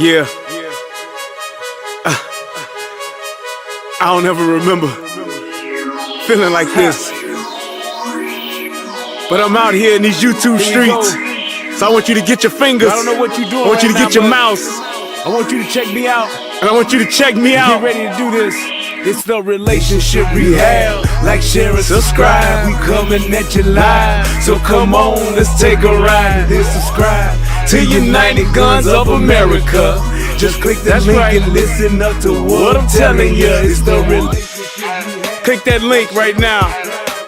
Yeah, I don't ever remember feeling like this. But I'm out here in these YouTube streets. So I want you to get your fingers. I don't know what you're doing. I want you to get your mouse. I want you to check me out. And I want you to check me out. Get ready to do this. It's the relationship rehab. Like, share, and subscribe. We coming at you live. So come on, let's take a ride. Then subscribe to United Guns of America. Just click that link and listen up to what I'm telling you. It's the relationship rehab. Click that link right now.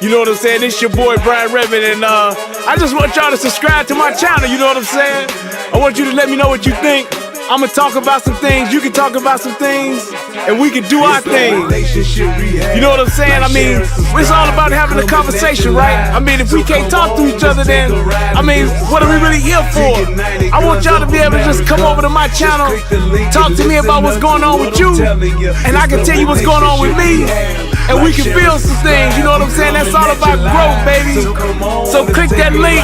You know what I'm saying? It's your boy Brian Redmond, and I just want y'all to subscribe to my channel. You know what I'm saying? I want you to let me know what you think. I'm gonna talk about some things, you can talk about some things, and we can do our thing. You know what I'm saying? I mean, it's all about having a conversation, right? I mean, if we can't talk to each other, then, I mean, what are we really here for? I want y'all to be able to just come over to my channel, talk to me about what's going on with you, and I can tell you what's going on with me, and we can build some things. You know what I'm saying? That's all about growth, baby. So click that link,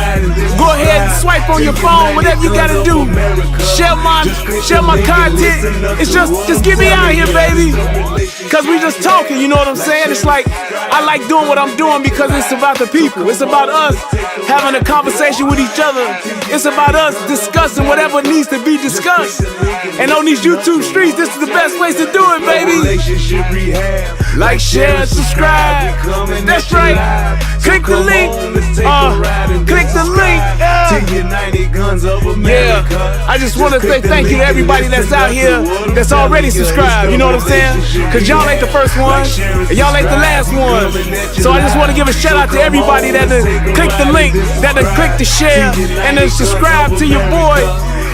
go ahead and swipe on your phone, whatever you gotta do. Share my content. It's just get me out here, baby. Cause we just talking, you know what I'm saying? It's like, I like doing what I'm doing because it's about the people. It's about us having a conversation with each other. It's about us discussing whatever needs to be discussed. And on these YouTube streets, this is the best place to do it, baby. Like, share, subscribe. That's right. Click the link. Click the link. Yeah. I just want to say thank you to everybody that's out here that's already subscribed. You know what I'm saying? Cause y'all ain't the first one, and y'all ain't the last one. So I just want to give a shout out to everybody that click the link, that click the share, and then subscribe to your boy.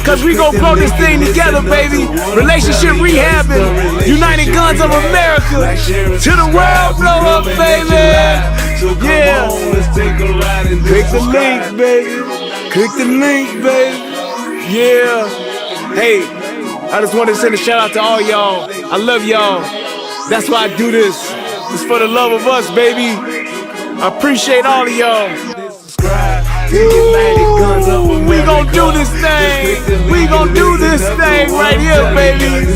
Cause we gon' grow this thing together, baby. Relationship rehabbing, United Guns of America. To the world, blow up, baby. Yeah. Click the link, baby. Click the link, baby. Yeah. Hey, I just want to send a shout out to all y'all. I love y'all. That's why I do this. It's for the love of us, baby. I appreciate all of y'all. Ooh, we gon' do this thing. We gon' do this thing right here, baby.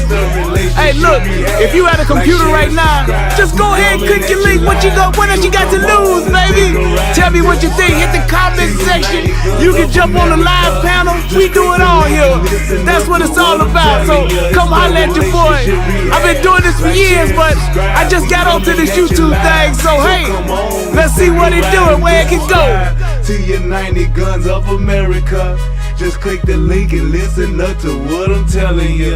Hey, look, if you at a computer right now, just go ahead and click your link. What else you got to lose, baby? Tell me what you think. Hit the comment section. You can jump on the live panel. We do it all here. That's what it's all about. So come holler at your boy. I've been doing this for years, but I just got onto this YouTube thing. So hey, let's see what it do and where it can go. To United Guns of America. Just click the link and listen up to what I'm telling you.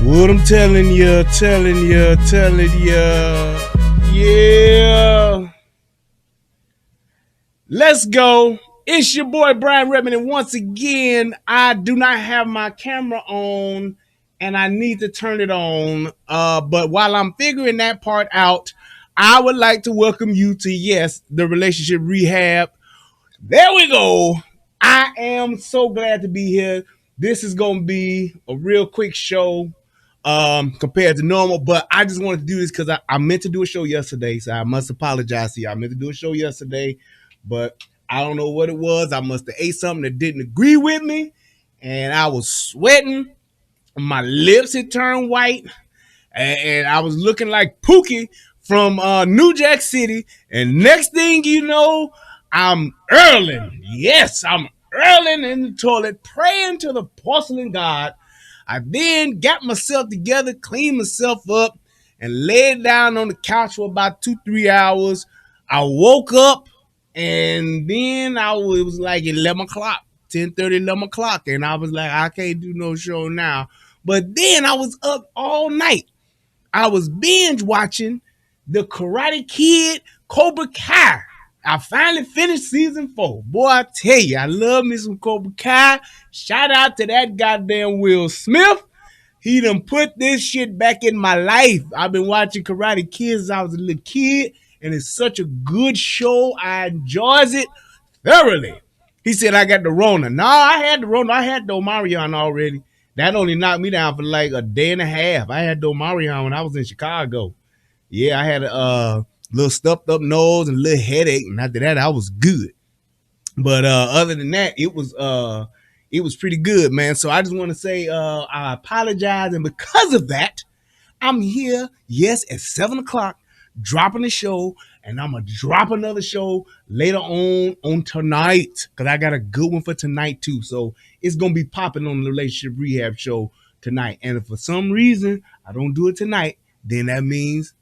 What I'm telling you. Yeah. Let's go. It's your boy Brian Redmond, and once again, I do not have my camera on, and I need to turn it on. But while I'm figuring that part out, I would like to welcome you to, yes, the relationship rehab. There we go. I am so glad to be here. This is going to be a real quick show compared to normal, but I just wanted to do this because I meant to do a show yesterday, so I must apologize to you. I meant to do a show yesterday, but I don't know what it was. I must have ate something that didn't agree with me, and I was sweating. My lips had turned white, and I was looking like Pookie from New Jack City, and next thing you know, I'm earling. Yes, I'm earling in the toilet, praying to the porcelain god. I then got myself together, cleaned myself up, and laid down on the couch for about 2-3 hours. I woke up, and then it was like 11 o'clock, 10:30, 11 o'clock, and I was like, I can't do no show now. But then I was up all night. I was binge watching The Karate Kid, Cobra Kai. I finally finished season 4. Boy, I tell you, I love me some Cobra Kai. Shout out to that goddamn Will Smith. He done put this shit back in my life. I've been watching Karate Kid since I was a little kid, and it's such a good show. I enjoys it thoroughly. He said I got the Rona. No, I had the Rona. I had the Omarion already. That only knocked me down for like a day and a half. I had the Omarion when I was in Chicago. Yeah, I had a little stuffed up nose and a little headache, and after that I was good. But other than that, it was it was pretty good, man. So I just want to say I apologize, and because of that, I'm here, yes, at 7 o'clock, dropping the show, and I'm going to drop another show later on tonight, because I got a good one for tonight, too. So it's going to be popping on the Relationship Rehab show tonight. And if for some reason I don't do it tonight, then that means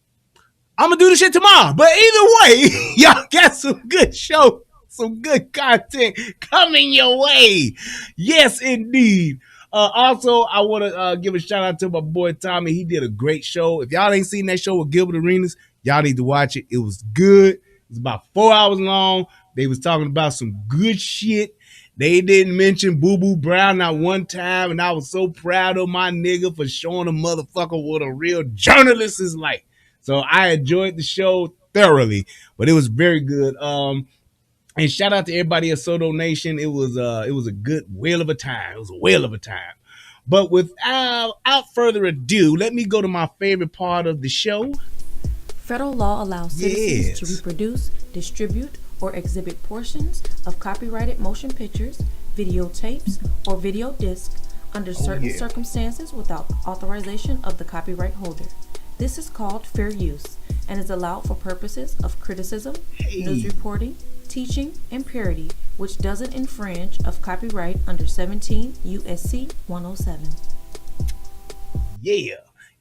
I'm going to do the shit tomorrow. But either way, y'all got some good show, some good content coming your way. Yes, indeed. Also, I want to give a shout out to my boy Tommy. He did a great show. If y'all ain't seen that show with Gilbert Arenas, y'all need to watch it. It was good. It was about 4 hours long. They was talking about some good shit. They didn't mention Boo Boo Brown not one time, and I was so proud of my nigga for showing a motherfucker what a real journalist is like. So I enjoyed the show thoroughly, but it was very good. And shout out to everybody at Soto Nation. It was a good whale of a time. It was a whale of a time. But without further ado, let me go to my favorite part of the show. Federal law allows citizens to reproduce, distribute, or exhibit portions of copyrighted motion pictures, videotapes, or video discs under certain circumstances without authorization of the copyright holder. This is called fair use and is allowed for purposes of criticism, news reporting, teaching, and parody, which doesn't infringe of copyright under 17 U.S.C. 107.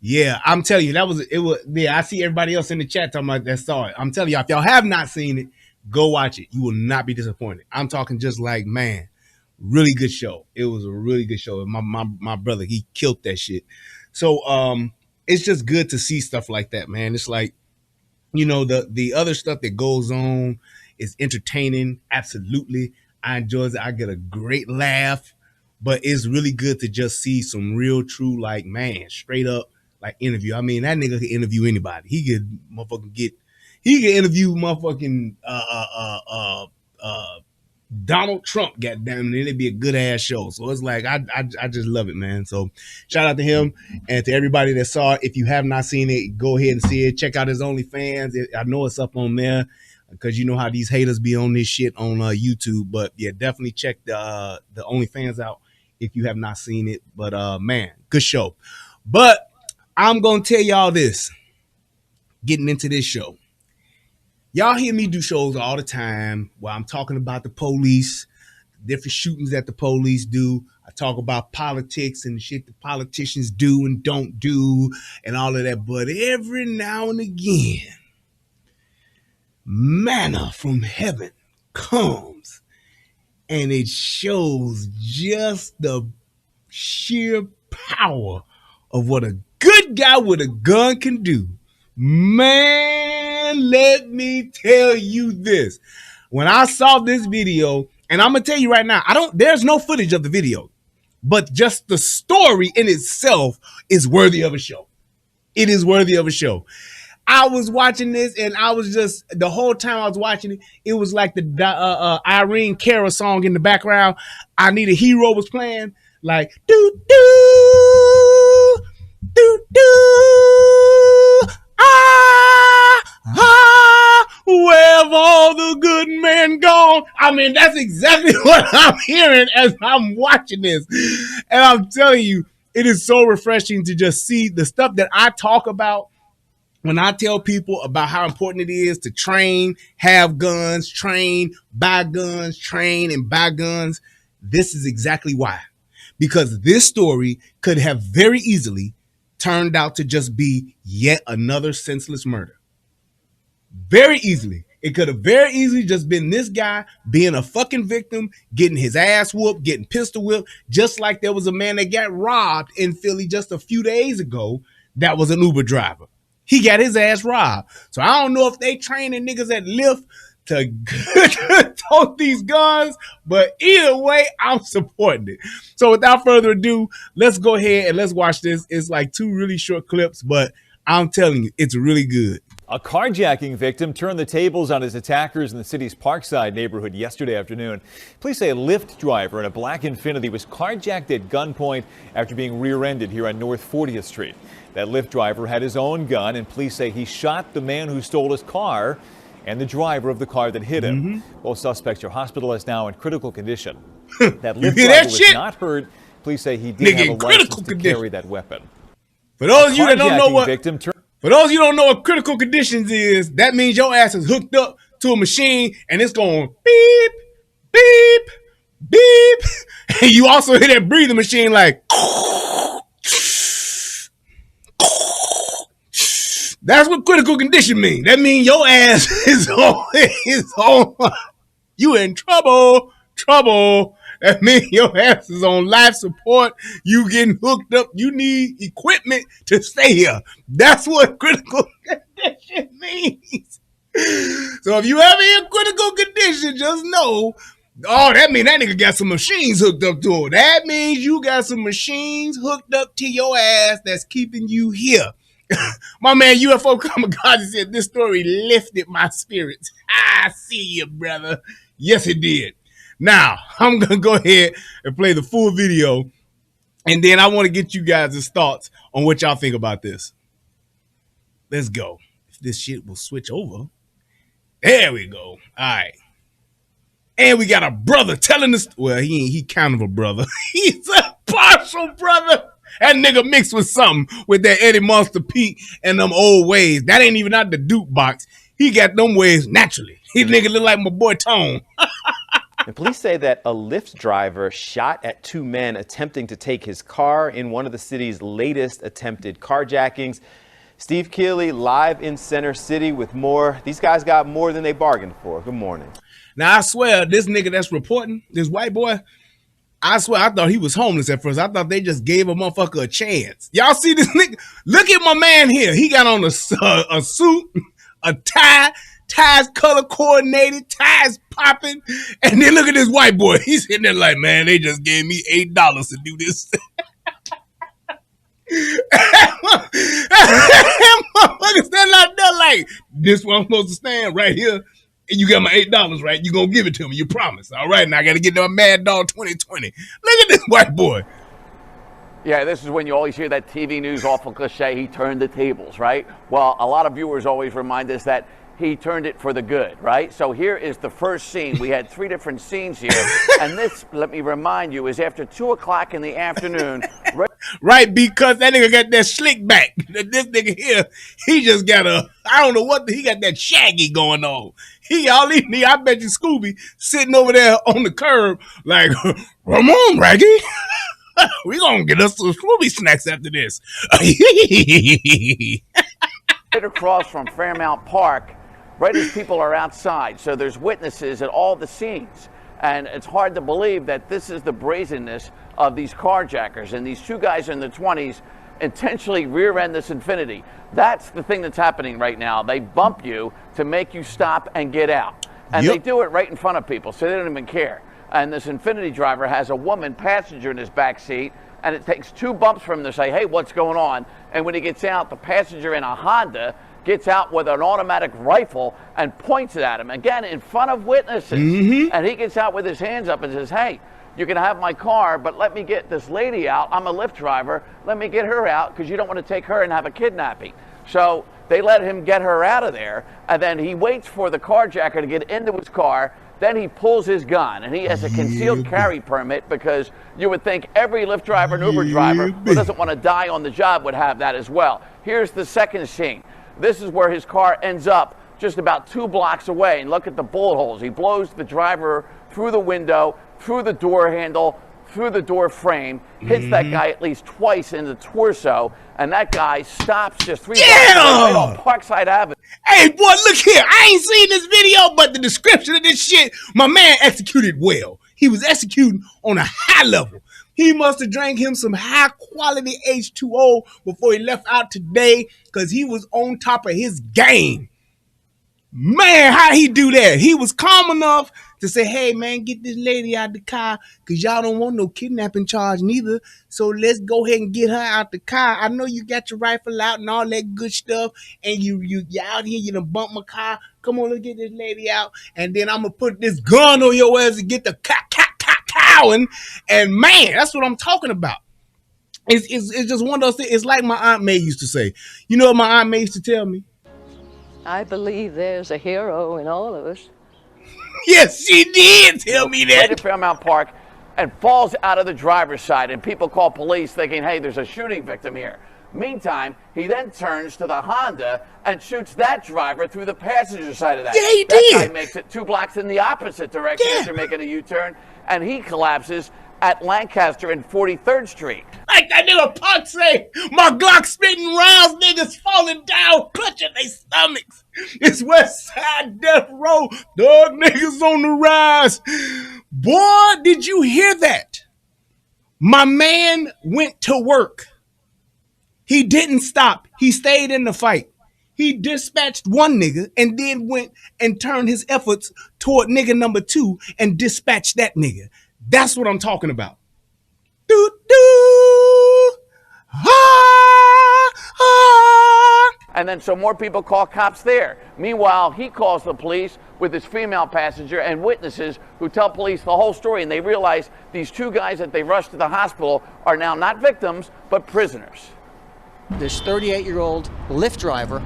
Yeah, I'm telling you, I see everybody else in the chat talking about that saw it. I'm telling you, if y'all have not seen it, go watch it. You will not be disappointed. I'm talking just like, man, really good show. It was a really good show. My brother, he killed that shit. So it's just good to see stuff like that, man. It's like, you know, the other stuff that goes on is entertaining. Absolutely. I enjoy it. I get a great laugh, but it's really good to just see some real true, like, man, straight up, like, interview. I mean, that nigga can interview anybody. He could interview motherfucking Donald Trump, goddamn, and it'd be a good ass show. So it's like I just love it, man. So shout out to him and to everybody that saw it. If you have not seen it, go ahead and see it. Check out his OnlyFans. I know it's up on there because you know how these haters be on this shit on YouTube. But yeah, definitely check the OnlyFans out if you have not seen it. But man, good show. But I'm gonna tell y'all this. Getting into this show. Y'all hear me do shows all the time where I'm talking about the police, different shootings that the police do. I talk about politics and the shit the politicians do and don't do and all of that. But every now and again, manna from heaven comes and it shows just the sheer power of what a good guy with a gun can do. Man, let me tell you this. When I saw this video, and I'm gonna tell you right now, there's no footage of the video, but just the story in itself is worthy of a show. It is worthy of a show. I was watching this, and I was just, the whole time I was watching it, it was like the Irene Cara song in the background. I Need a Hero was playing, like do do do do. Where have all the good men gone? I mean, that's exactly what I'm hearing as I'm watching this. And I'm telling you, it is so refreshing to just see the stuff that I talk about when I tell people about how important it is to train, have guns, train, buy guns, train, and buy guns. This is exactly why. Because this story could have very easily turned out to just be yet another senseless murder. Very easily. It could have very easily just been this guy being a fucking victim, getting his ass whooped, getting pistol whipped, just like there was a man that got robbed in Philly just a few days ago that was an Uber driver. He got his ass robbed. So I don't know if they training niggas at Lyft to tote these guns, but either way, I'm supporting it. So without further ado, let's go ahead and let's watch this. It's like two really short clips, but I'm telling you, it's really good. A carjacking victim turned the tables on his attackers in the city's Parkside neighborhood yesterday afternoon. Police say a Lyft driver in a black Infiniti was carjacked at gunpoint after being rear-ended here on North 40th Street. That Lyft driver had his own gun, and police say he shot the man who stole his car and the driver of the car that hit him. Both suspects are hospitalized now in critical condition. That You Lyft hear driver that was shit? not hurt. Police say he did Nigga have a in critical license to condition. carry that weapon. For those of you that don't know Carjacking what, victim for those of you don't know what critical conditions is, that means your ass is hooked up to a machine and it's going beep, beep, beep, and you also hear that breathing machine like. That's what critical condition means. That means your ass is on. You in trouble. That means your ass is on life support. You getting hooked up. You need equipment to stay here. That's what critical condition means. So if you ever in critical condition, just know, oh, that means that nigga got some machines hooked up to him. That means you got some machines hooked up to your ass that's keeping you here. My man UFO Kamikaze said this story lifted my spirits. I see you, brother. Yes, it did. Now, I'm going to go ahead and play the full video, and then I want to get you guys' thoughts on what y'all think about this. Let's go. If this shit will switch over. There we go. All right. And we got a brother telling us, well, he kind of a brother. He's a partial brother. That nigga mixed with something with that Eddie Monster Pete and them old ways. That ain't even out the Duke box. He got them ways naturally. He nigga look like my boy Tone. And police say that a Lyft driver shot at two men attempting to take his car in one of the city's latest attempted carjackings. Steve Keeley live in Center City with more. These guys got more than they bargained for. Good morning. Now, I swear, this nigga that's reporting, this white boy, I swear, I thought he was homeless at first. I thought they just gave a motherfucker a chance. Y'all see this nigga? Look at my man here. He got on a suit, a tie, ties color coordinated, ties popping. And then look at this white boy. He's sitting there like, man, they just gave me $8 to do this. Motherfucker standing out there like, this one I'm supposed to stand right here. And you got my $8, right? You gonna give it to me, you promise. All right, now I gotta get to my Mad Dog 2020. Look at this white boy. Yeah, this is when you always hear that TV news awful cliche, he turned the tables, right? Well, a lot of viewers always remind us that he turned it for the good, right? So here is the first scene. We had 3 different scenes here. And this, let me remind you, is after 2 o'clock in the afternoon. Right, because that nigga got that slick back. This nigga here, he just got I don't know what, he got that shaggy going on. All he need, I bet you Scooby sitting over there on the curb like, come on, Raggy. We gonna get us some Scooby snacks after this. Right across from Fairmount Park, right as people are outside. So there's witnesses at all the scenes. And it's hard to believe that this is the brazenness of these carjackers. And these 2 guys in their 20s intentionally rear-end this Infinity. That's the thing that's happening right now. They bump you to make you stop and get out. And they do it right in front of people, so they don't even care. And this Infinity driver has a woman passenger in his back seat, and it takes 2 bumps for him to say, hey, what's going on? And when he gets out, the passenger in a Honda gets out with an automatic rifle and points it at him, again, in front of witnesses. And he gets out with his hands up and says, hey, you can have my car, but let me get this lady out. I'm a Lyft driver. Let me get her out because you don't want to take her and have a kidnapping. So they let him get her out of there, and then he waits for the carjacker to get into his car. Then he pulls his gun, and he has a concealed carry permit because you would think every Lyft driver and Uber driver who doesn't want to die on the job would have that as well. Here's the second scene. This is where his car ends up just about 2 blocks away. And look at the bullet holes. He blows the driver through the window, through the door handle, through the door frame, hits that guy at least twice in the torso, and that guy stops just 3 blocks away on Parkside Avenue. Hey, boy, look here. I ain't seen this video, but the description of this shit, my man executed well. He was executing on a high level. He must have drank him some high-quality H2O before he left out today because he was on top of his game. Man, how he do that? He was calm enough to say, hey, man, get this lady out the car because y'all don't want no kidnapping charge neither. So let's go ahead and get her out the car. I know you got your rifle out and all that good stuff, and you out here, you done bump my car. Come on, let's get this lady out. And then I'm going to put this gun on your ass and get the cowing. And, man, that's what I'm talking about. It's just one of those things. It's like my Aunt May used to say. You know what my Aunt May used to tell me? I believe there's a hero in all of us. Yes, she did tell me that. Right at Fairmount Park, and falls out of the driver's side, and people call police thinking, hey, there's a shooting victim here. Meantime, he then turns to the Honda and shoots that driver through the passenger side of that. Yeah, he that did. guy makes it 2 blocks in the opposite direction after making a U-turn, and he collapses at Lancaster and 43rd Street. Like that nigga Puck say, my Glock spitting rounds, niggas falling down, clutching their stomachs. It's West Side Death Row. Dog niggas on the rise. Boy, did you hear that? My man went to work. He didn't stop. He stayed in the fight. He dispatched one nigga and then went and turned his efforts toward nigga number 2 and dispatched that nigga. That's what I'm talking about. Doo doo. Ah, ah. And then so more people call cops there. Meanwhile, he calls the police with his female passenger and witnesses who tell police the whole story, and they realize these 2 guys that they rushed to the hospital are now not victims, but prisoners. This 38-year-old Lyft driver,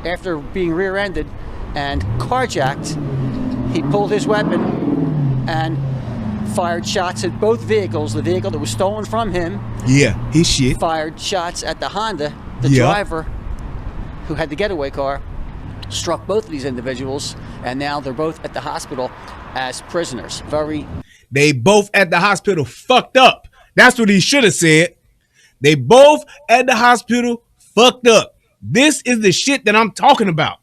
after being rear-ended and carjacked, he pulled his weapon and fired shots at both vehicles. The vehicle that was stolen from him, His shit. fired shots at the Honda. The driver, who had the getaway car, struck both of these individuals, and now they're both at the hospital as prisoners. They both at the hospital fucked up. That's what he should have said. They both at the hospital fucked up. This is the shit that I'm talking about.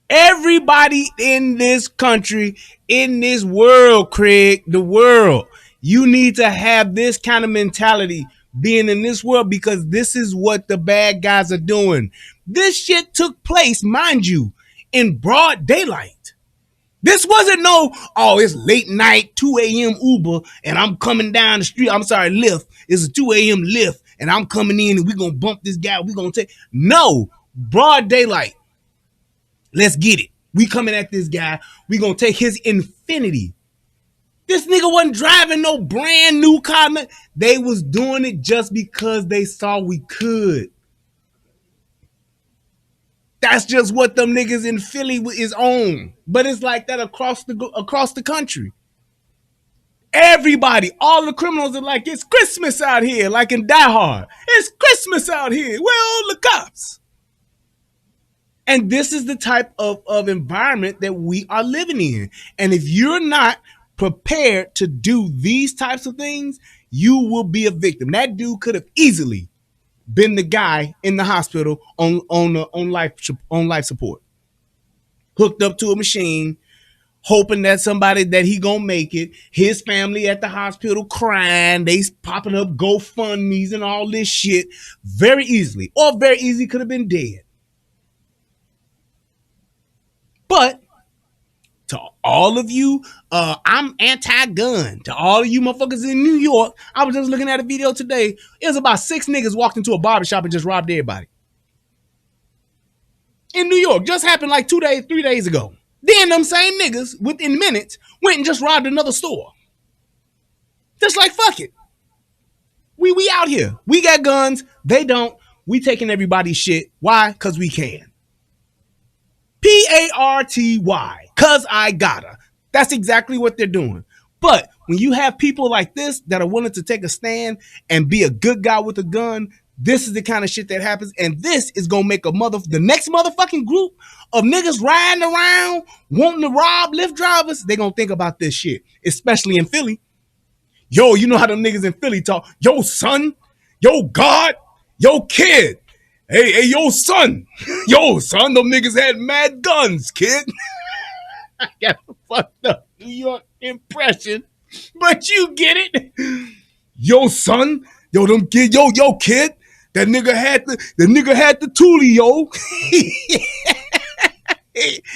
Everybody in this country, in this world, Craig, the world, you need to have this kind of mentality being in this world, because this is what the bad guys are doing. This shit took place, mind you, in broad daylight. This wasn't it's late night, 2 a.m. Uber, and I'm coming down the street. I'm sorry, Lyft. It's a 2 a.m. Lyft, and I'm coming in, and we're going to bump this guy. We're going to take... No, broad daylight. Let's get it. We coming at this guy. We going to take his Infinity. This nigga wasn't driving no brand new car. They was doing it just because they saw we could. That's just what them niggas in Philly is on. But it's like that across the country. Everybody, all the criminals are like, it's Christmas out here, like in Die Hard. It's Christmas out here. Where are all the cops? And this is the type of environment that we are living in. And if you're not prepared to do these types of things, you will be a victim. That dude could have easily been the guy in the hospital on life support, hooked up to a machine, hoping that somebody that he gonna make it. His family at the hospital crying, they popping up GoFundMe's and all this shit very easily, or very easily could have been dead. But to all of you, I'm anti-gun. To all of you motherfuckers in New York, I was just looking at a video today. It was about 6 niggas walked into a barbershop and just robbed everybody. In New York, just happened like 3 days ago. Then them same niggas, within minutes, went and just robbed another store. Just like, fuck it. We out here. We got guns. They don't. We taking everybody's shit. Why? Because we can. P-A-R-T-Y. Because I gotta. That's exactly what they're doing. But when you have people like this that are willing to take a stand and be a good guy with a gun, this is the kind of shit that happens. And this is going to make the next motherfucking group of niggas riding around wanting to rob Lyft drivers. They're going to think about this shit, especially in Philly. Yo, you know how them niggas in Philly talk. Yo, son. Yo, God. Yo, kid. Hey, yo, son. Yo, son, them niggas had mad guns, kid. I got a fucked up New York impression, but you get it. Yo, son. Yo, them kid. Yo, kid. That nigga had the toolie, yo.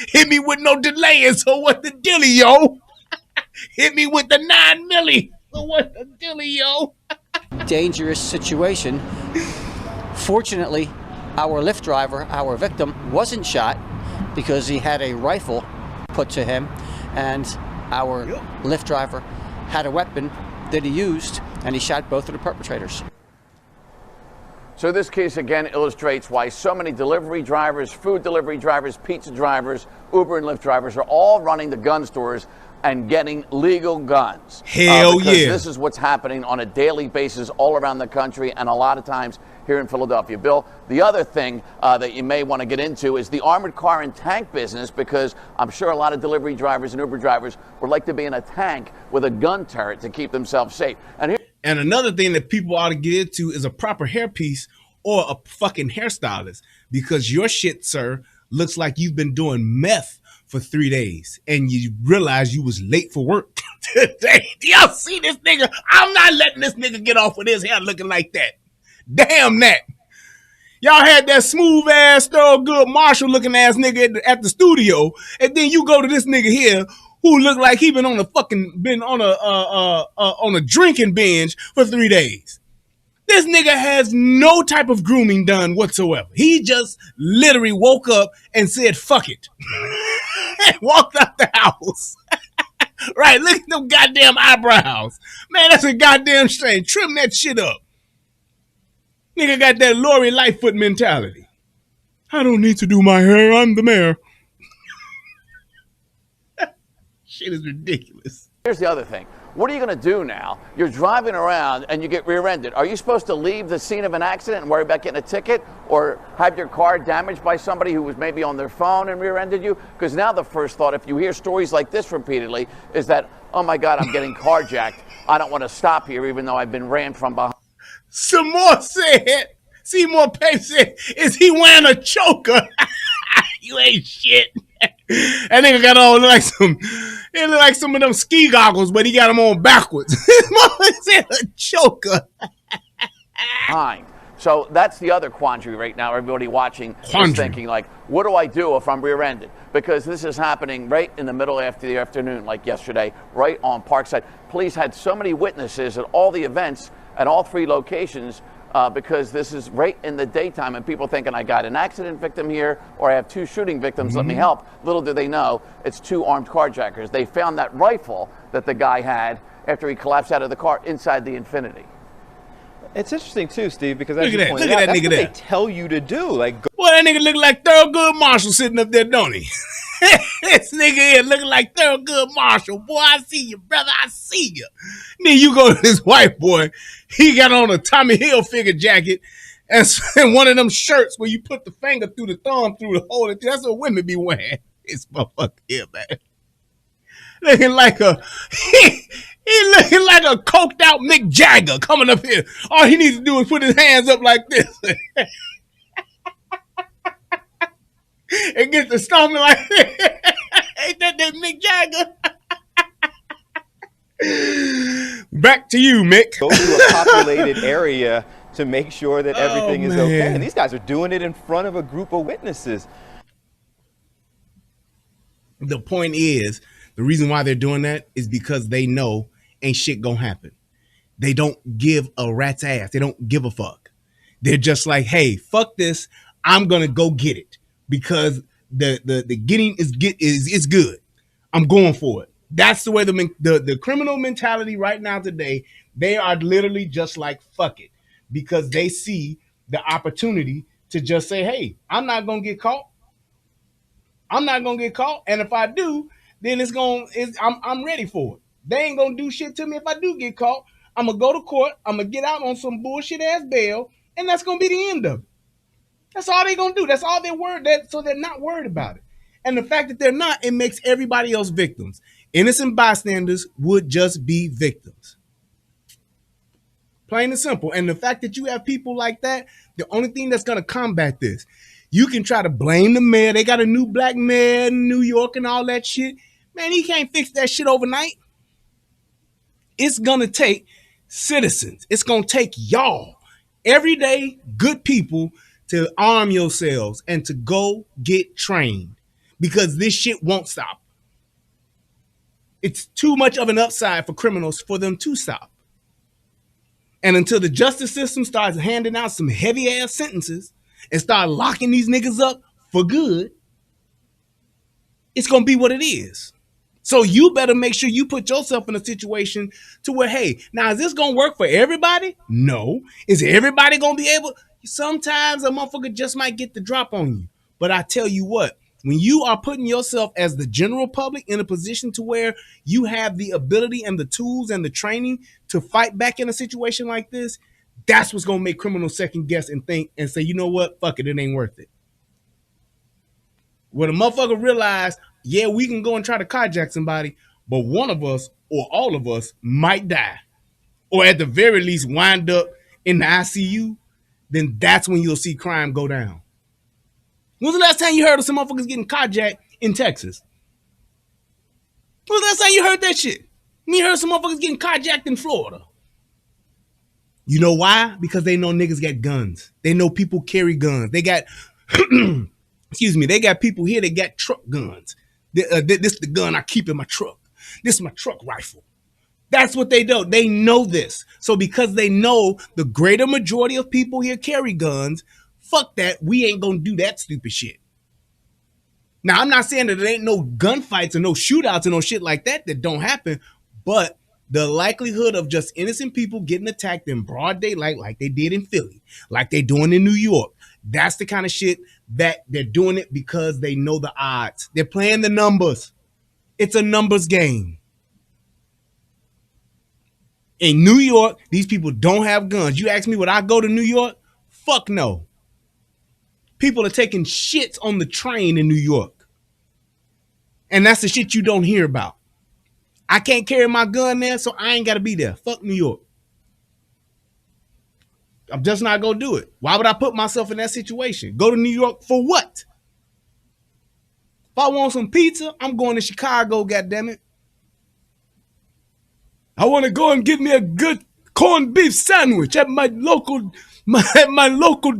Hit me with no delay, so what the dilly, yo? Hit me with the 9 milli. So what the dilly, yo? Dangerous situation. Fortunately, our Lyft driver, our victim, wasn't shot because he had a rifle put to him, and our Lyft driver had a weapon that he used, and he shot both of the perpetrators. So this case again illustrates why so many delivery drivers, food delivery drivers, pizza drivers, Uber and Lyft drivers are all running the gun stores and getting legal guns. Hell because yeah. This is what's happening on a daily basis all around the country and a lot of times here in Philadelphia. Bill, the other thing that you may want to get into is the armored car and tank business, because I'm sure a lot of delivery drivers and Uber drivers would like to be in a tank with a gun turret to keep themselves safe. And another thing that people ought to get into is a proper hairpiece or a fucking hairstylist, because your shit, sir, looks like you've been doing meth for 3 days and you realize you was late for work today. Y'all see this nigga? I'm not letting this nigga get off with his hair looking like that. Damn that. Y'all had that smooth ass, Thurgood Marshall looking ass nigga at the studio, and then you go to this nigga here who look like he been on a drinking binge for 3 days. This nigga has no type of grooming done whatsoever. He just literally woke up and said, fuck it. And walked out the house. Right, look at them goddamn eyebrows. Man, that's a goddamn shame. Trim that shit up. Nigga got that Lori Lightfoot mentality. I don't need to do my hair. I'm the mayor. Shit is ridiculous. Here's the other thing. What are you going to do now? You're driving around and you get rear-ended. Are you supposed to leave the scene of an accident and worry about getting a ticket, or have your car damaged by somebody who was maybe on their phone and rear-ended you? Because now the first thought, if you hear stories like this repeatedly, is that, oh my God, I'm getting carjacked. I don't want to stop here even though I've been ran from behind. Some more said, Seymour Pape said, is he wearing a choker? You ain't shit. That nigga got on like it look like some of them ski goggles, but he got them on backwards. His mama said a choker. So that's the other quandary right now. Everybody watching is thinking, like, what do I do if I'm rear-ended? Because this is happening right in the middle of the afternoon, like yesterday, right on Parkside. Police had so many witnesses at all the events at all 3 locations, because this is right in the daytime, and people thinking, I got an accident victim here, or I have 2 shooting victims, let me help. Little do they know, it's 2 armed carjackers. They found that rifle that the guy had after he collapsed out of the car inside the Infiniti. It's interesting too, Steve, because as you pointed look out, at that that's nigga what there. they tell you to do. Like, Boy, that nigga look like Thurgood Marshall sitting up there, don't he? This nigga here looking like Thurgood Marshall. Boy, I see you, brother. I see you. Then you go to this white boy. He got on a Tommy Hilfiger jacket and one of them shirts where you put the finger through the thumb through the hole. That's what women be wearing. This motherfucker here, man. Looking like he looking like a coked out Mick Jagger coming up here. All he needs to do is put his hands up like this. And get the stomping like this. Ain't that Mick Jagger? Back to you, Mick. Go to a populated area to make sure that everything is okay. And these guys are doing it in front of a group of witnesses. The point is, the reason why they're doing that is because they know ain't shit gonna happen. They don't give a rat's ass. They don't give a fuck. They're just like, hey, fuck this. I'm gonna go get it because the getting is good. I'm going for it. That's the way the criminal mentality right now today. They are literally just like fuck it, because they see the opportunity to just say, hey, I'm not gonna get caught. I'm not gonna get caught, and if I do, then I'm ready for it. They ain't gonna do shit to me if I do get caught. I'm gonna go to court. I'm gonna get out on some bullshit ass bail, and that's gonna be the end of it. That's all they gonna do. That's all they're worried that, so they're not worried about it. And the fact that they're not, it makes everybody else victims. Innocent bystanders would just be victims. Plain and simple. And the fact that you have people like that, the only thing that's gonna combat this, you can try to blame the mayor. They got a new black mayor in New York and all that shit. Man, he can't fix that shit overnight. It's gonna take citizens. It's gonna take y'all, everyday good people, to arm yourselves and to go get trained, because this shit won't stop. It's too much of an upside for criminals for them to stop. And until the justice system starts handing out some heavy ass sentences and start locking these niggas up for good, it's gonna be what it is. So you better make sure you put yourself in a situation to where, hey, now is this gonna work for everybody? No. Is everybody gonna be able? Sometimes a motherfucker just might get the drop on you. But I tell you what, When you are putting yourself as the general public in a position to where you have the ability and the tools and the training to fight back in a situation like this, that's what's going to make criminals second guess and think and say, you know what, fuck it, it ain't worth it. When a motherfucker realize, yeah, we can go and try to carjack somebody, but one of us or all of us might die, or at the very least wind up in the ICU, then that's when you'll see crime go down. When's the last time you heard of some motherfuckers getting carjacked in Texas? When's the last time you heard that shit? You heard some motherfuckers getting carjacked in Florida. You know why? Because they know niggas got guns. They know people carry guns. They got, excuse me, they got people here that got truck guns. This is the gun I keep in my truck. This is my truck rifle. That's what they do. They know this. So because they know the greater majority of people here carry guns, fuck that, we ain't gonna do that stupid shit. Now, I'm not saying that there ain't no gunfights or no shootouts and no shit like that don't happen, but the likelihood of just innocent people getting attacked in broad daylight like they did in Philly, like they doing in New York, that's the kind of shit that they're doing it because they know the odds. They're playing the numbers. It's a numbers game. In New York, these people don't have guns. You ask me, would I go to New York? Fuck no. People are taking shits on the train in New York. And that's the shit you don't hear about. I can't carry my gun there, so I ain't got to be there. Fuck New York. I'm just not going to do it. Why would I put myself in that situation? Go to New York for what? If I want some pizza, I'm going to Chicago, goddammit. I want to go and get me a good corned beef sandwich at my local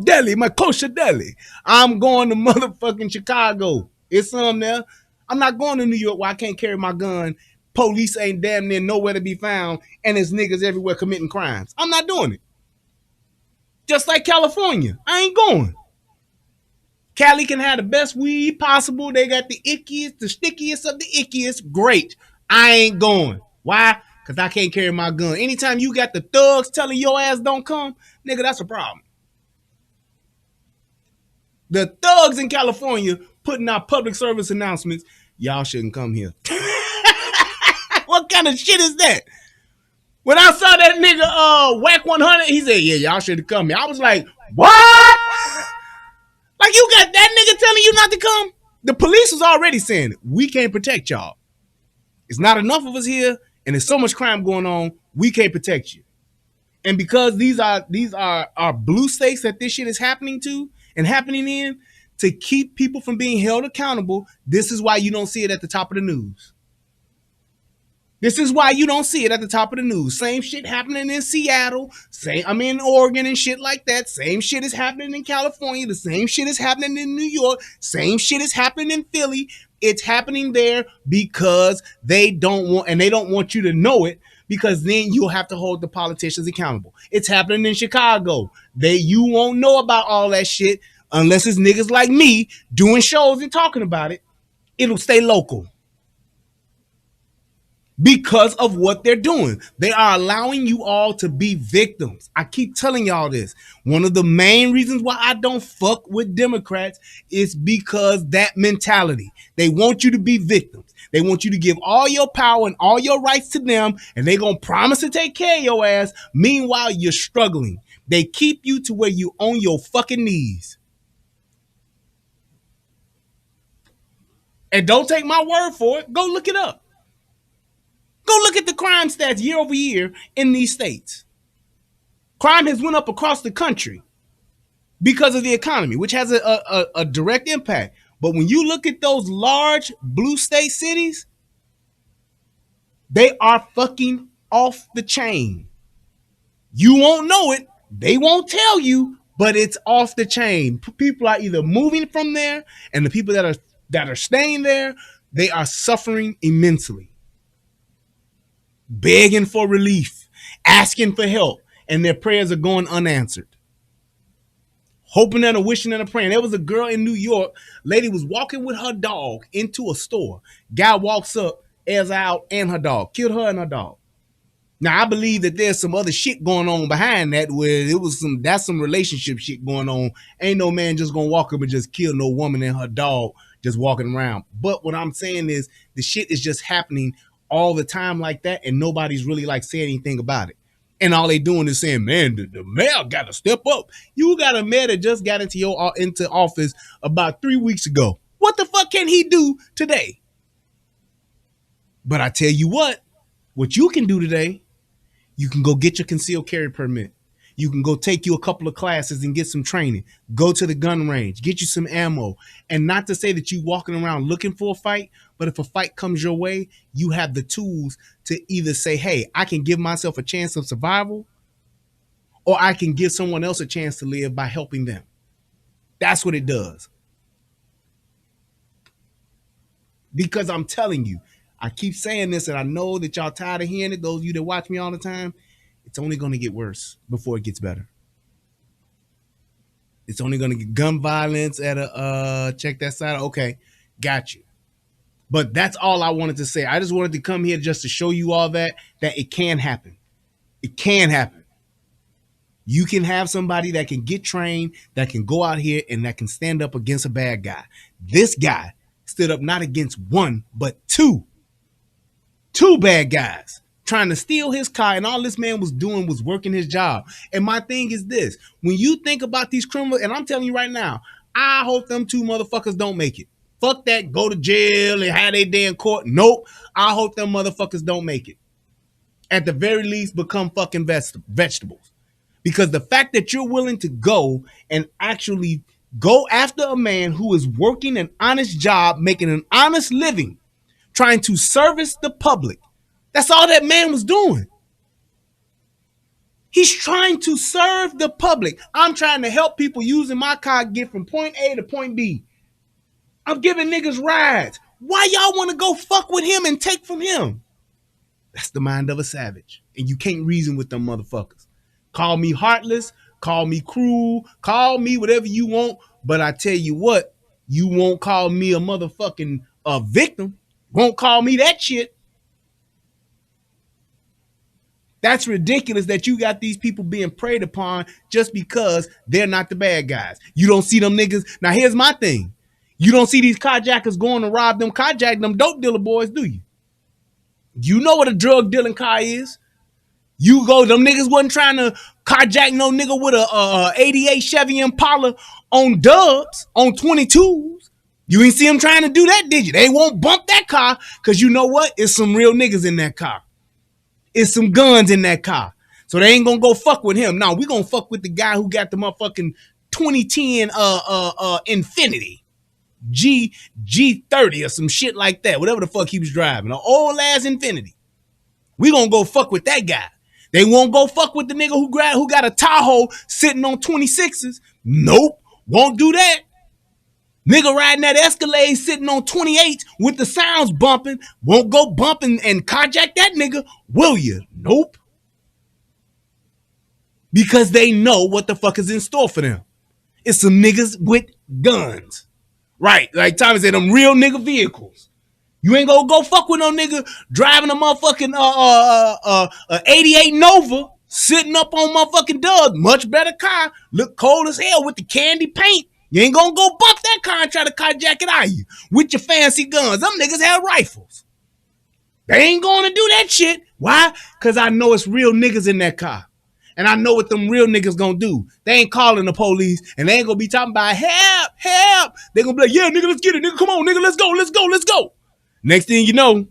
deli, my kosher deli. I'm going to motherfucking Chicago. It's some there. I'm not going to New York where I can't carry my gun. Police ain't damn near nowhere to be found, and there's niggas everywhere committing crimes. I'm not doing it. Just like California, I ain't going. Cali can have the best weed possible. They got the ickiest, the stickiest of the ickiest. Great. I ain't going. Why? Because I can't carry my gun. Anytime you got the thugs telling your ass don't come, nigga, that's a problem. The thugs in California putting out public service announcements, y'all shouldn't come here. What kind of shit is that? When I saw that nigga Whack 100, he said, yeah, y'all should have come here. I was like, what? Like you got that nigga telling you not to come? The police was already saying it. We can't protect y'all. It's not enough of us here, and there's so much crime going on, we can't protect you. And because these are blue states that this shit is happening to and happening in, to keep people from being held accountable, this is why you don't see it at the top of the news. This is why you don't see it at the top of the news. Same shit happening in Seattle. I'm in Oregon and shit like that. Same shit is happening in California. The same shit is happening in New York. Same shit is happening in Philly. It's happening there because they don't want you to know it, because then you'll have to hold the politicians accountable. It's happening in Chicago. You won't know about all that shit unless it's niggas like me doing shows and talking about it. It'll stay local. Because of what they're doing. They are allowing you all to be victims. I keep telling y'all this. One of the main reasons why I don't fuck with Democrats is because that mentality. They want you to be victims. They want you to give all your power and all your rights to them, and they're going to promise to take care of your ass. Meanwhile, you're struggling. They keep you to where you on your fucking knees. And don't take my word for it. Go look it up. Go look at the crime stats year over year in these states. Crime has went up across the country because of the economy, which has a direct impact. But when you look at those large blue state cities, they are fucking off the chain. You won't know it. They won't tell you, but it's off the chain. People are either moving from there, and the people that are staying there, they are suffering immensely. Begging for relief, asking for help, and their prayers are going unanswered. Hoping and a wishing and a praying. There was a girl in New York, lady was walking with her dog into a store. Guy walks up, airs out, and her dog. Killed her and her dog. Now, I believe that there's some other shit going on behind that, where that's some relationship shit going on. Ain't no man just gonna walk up and just kill no woman and her dog just walking around. But what I'm saying is the shit is just happening all the time like that, and nobody's really like saying anything about it. And all they doing is saying, man, the mayor got to step up. You got a mayor that just got into office about 3 weeks ago. What the fuck can he do today? But I tell you what you can do today, you can go get your concealed carry permit. You can go take you a couple of classes and get some training. Go to the gun range, get you some ammo. And not to say that you walking around looking for a fight, but if a fight comes your way, you have the tools to either say, hey, I can give myself a chance of survival, or I can give someone else a chance to live by helping them. That's what it does. Because I'm telling you, I keep saying this, and I know that y'all tired of hearing it, those of you that watch me all the time, it's only going to get worse before it gets better. It's only going to get gun violence at a, check that side. Okay, got you. But that's all I wanted to say. I just wanted to come here just to show you all that it can happen. It can happen. You can have somebody that can get trained, that can go out here and that can stand up against a bad guy. This guy stood up not against one, but two bad guys trying to steal his car, and all this man was doing was working his job. And my thing is this, when you think about these criminals, and I'm telling you right now, I hope them two motherfuckers don't make it. Fuck that, go to jail and have their day in court. Nope, I hope them motherfuckers don't make it. At the very least, become fucking vegetables. Because the fact that you're willing to go and actually go after a man who is working an honest job, making an honest living, trying to service the public. That's all that man was doing. He's trying to serve the public. I'm trying to help people using my car get from point A to point B. I'm giving niggas rides. Why y'all want to go fuck with him and take from him? That's the mind of a savage. And you can't reason with them motherfuckers. Call me heartless, call me cruel, call me whatever you want. But I tell you what, you won't call me a motherfucking victim. Won't call me that shit. That's ridiculous that you got these people being preyed upon just because they're not the bad guys. You don't see them niggas. Now, here's my thing. You don't see these carjackers going to rob them, carjack them dope dealer boys, do you? You know what a drug dealing car is. You go, them niggas wasn't trying to carjack no nigga with a 88 Chevy Impala on dubs, on 22s. You ain't see them trying to do that, did you? They won't bump that car because you know what? It's some real niggas in that car. It's some guns in that car. So they ain't gonna go fuck with him. No, we gonna fuck with the guy who got the motherfucking 2010 Infinity. G30 or some shit like that. Whatever the fuck he was driving. An old ass Infinity. We gonna go fuck with that guy. They won't go fuck with the nigga who got a Tahoe sitting on 26s. Nope. Won't do that. Nigga riding that Escalade sitting on 28 with the sounds bumping. Won't go bumping and carjack that nigga, will you? Nope. Because they know what the fuck is in store for them. It's some niggas with guns. Right, like Tommy said, them real nigga vehicles. You ain't gonna go fuck with no nigga driving a motherfucking 88 Nova sitting up on motherfucking Doug. Much better car. Look cold as hell with the candy paint. You ain't gonna go bump that car and try to carjack it, are you? With your fancy guns. Them niggas have rifles. They ain't gonna do that shit. Why? Because I know it's real niggas in that car. And I know what them real niggas gonna do. They ain't calling the police and they ain't gonna be talking about help, help. They gonna be like, yeah, nigga, let's get it. Nigga, come on, nigga, let's go, let's go, let's go. Next thing you know,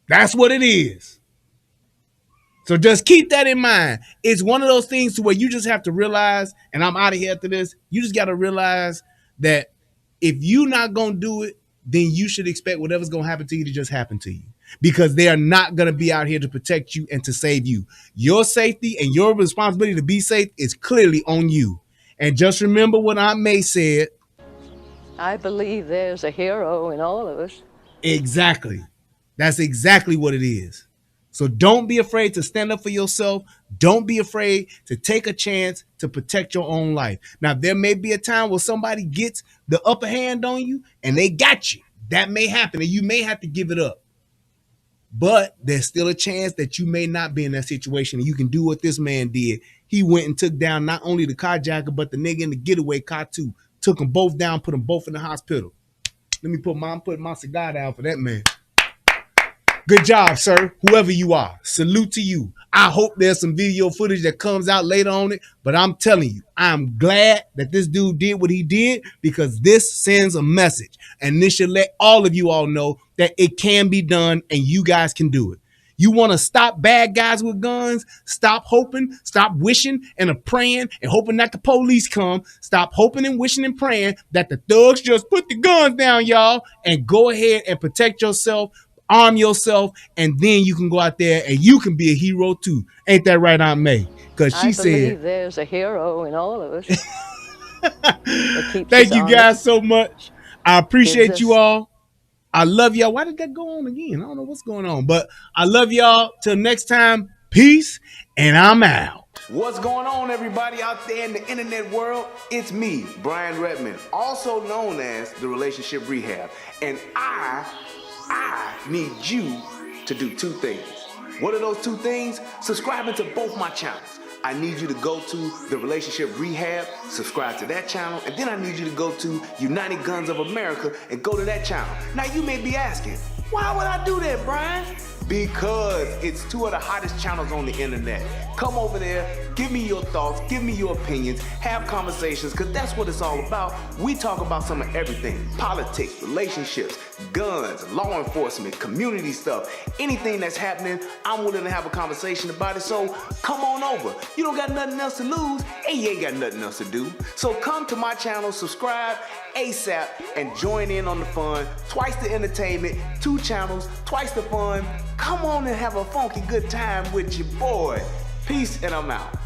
that's what it is. So just keep that in mind. It's one of those things to where you just have to realize, and I'm out of here after this, you just got to realize that if you not going to do it, then you should expect whatever's going to happen to you to just happen to you. Because they are not going to be out here to protect you and to save you. Your safety and your responsibility to be safe is clearly on you. And just remember what Aunt May said. I believe there's a hero in all of us. Exactly. That's exactly what it is. So don't be afraid to stand up for yourself. Don't be afraid to take a chance to protect your own life. Now, there may be a time where somebody gets the upper hand on you and they got you. That may happen and you may have to give it up. But there's still a chance that you may not be in that situation and you can do what this man did. He went and took down not only the carjacker, but the nigga in the getaway car too. Took them both down, put them both in the hospital. Let me put my cigar down for that man. Good job, sir. Whoever you are, salute to you. I hope there's some video footage that comes out later on it, but I'm telling you, I'm glad that this dude did what he did because this sends a message. And this should let all of you all know that it can be done and you guys can do it. You want to stop bad guys with guns? Stop hoping, stop wishing and praying and hoping that the police come. Stop hoping and wishing and praying that the thugs just put the guns down, y'all, and go ahead and protect yourself. Arm yourself, and then you can go out there and you can be a hero too. Ain't that right, Aunt May? Because she said, I believe there's a hero in all of us. Thank you guys so much. I appreciate you all. I love y'all. Why did that go on again? I don't know what's going on, but I love y'all. Till next time, peace, and I'm out. What's going on, everybody out there in the internet world? It's me, Brian Redmond, also known as the Relationship Rehab, and I need you to do two things. What are those two things? Subscribing to both my channels. I need you to go to the Relationship Rehab, subscribe to that channel, and then I need you to go to United Guns of America and go to that channel. Now you may be asking, why would I do that, Brian? Because it's two of the hottest channels on the internet. Come over there, give me your thoughts, give me your opinions, have conversations, because that's what it's all about. We talk about some of everything: politics, relationships, guns, law enforcement, community stuff, anything that's happening. I'm willing to have a conversation about it, so come on over. You don't got nothing else to lose, and you ain't got nothing else to do. So come to my channel, subscribe ASAP, and join in on the fun. Twice the entertainment, 2 channels, twice the fun. Come on and have a funky good time with your boy. Peace, and I'm out.